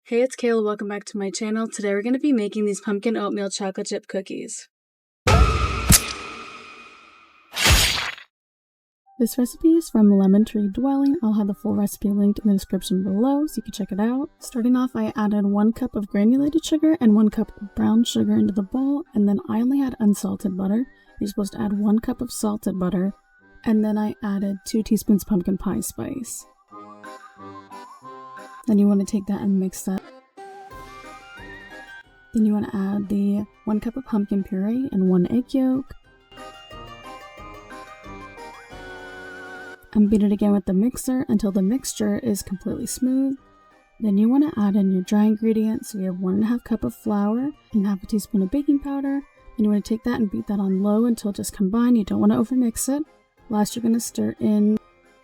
Hey, it's Kayla, welcome back to my channel. Today we're going to be making these pumpkin oatmeal chocolate chip cookies. This recipe is from Lemon Tree Dwelling. I'll have the full recipe linked in the description below so you can check it out. Starting off, I added 1 cup of granulated sugar and 1 cup of brown sugar into the bowl, and then I only had unsalted butter. You're supposed to add 1 cup of salted butter, and then I added 2 teaspoons pumpkin pie spice. Then you want to take that and mix that. Then you want to add the 1 cup of pumpkin puree and 1 egg yolk. And beat it again with the mixer until the mixture is completely smooth. Then you want to add in your dry ingredients. So you have 1½ cup of flour and ½ teaspoon of baking powder. And you want to take that and beat that on low until just combined. You don't want to overmix it. Last, you're going to stir in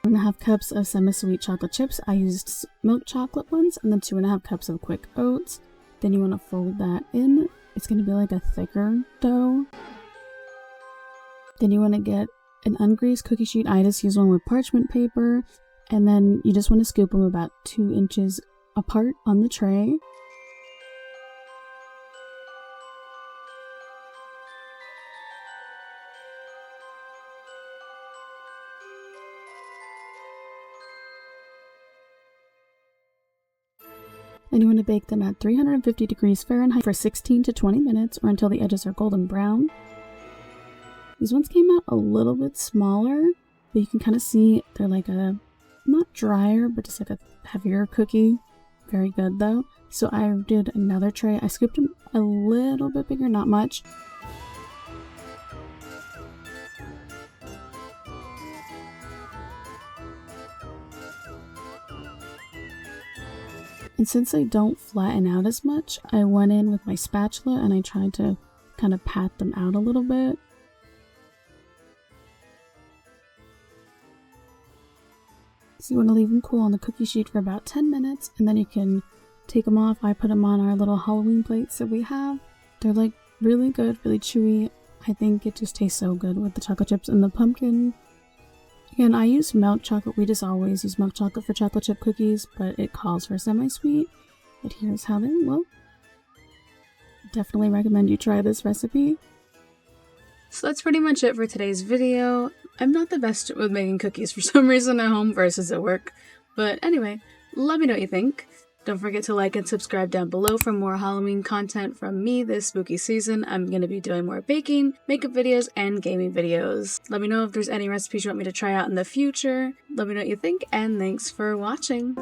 1½ cups of semi-sweet chocolate chips. I used milk chocolate ones, and then 2½ cups of quick oats. Then you want to fold that in. It's going to be like a thicker dough. Then you want to get an ungreased cookie sheet. I just use one with parchment paper. And then you just want to scoop them about 2 inches apart on the tray. And you want to bake them at 350 degrees Fahrenheit for 16 to 20 minutes or until the edges are golden brown. These ones came out a little bit smaller, but you can kind of see they're like a, not drier, but just like a heavier cookie. Very good though. So I did another tray. I scooped them a little bit bigger, not much. And since they don't flatten out as much, I went in with my spatula and I tried to kind of pat them out a little bit. So you want to leave them cool on the cookie sheet for about 10 minutes and then you can take them off. I put them on our little Halloween plates that we have. They're like really good, really chewy. I think it just tastes so good with the chocolate chips and the pumpkin. Again, I use milk chocolate. We just always use milk chocolate for chocolate chip cookies, but it calls for semi-sweet. But here's how they look. Definitely recommend you try this recipe. So that's pretty much it for today's video. I'm not the best with making cookies for some reason at home versus at work. But anyway, let me know what you think. Don't forget to like and subscribe down below for more Halloween content from me this spooky season. I'm going to be doing more baking, makeup videos, and gaming videos. Let me know if there's any recipes you want me to try out in the future. Let me know what you think, and thanks for watching.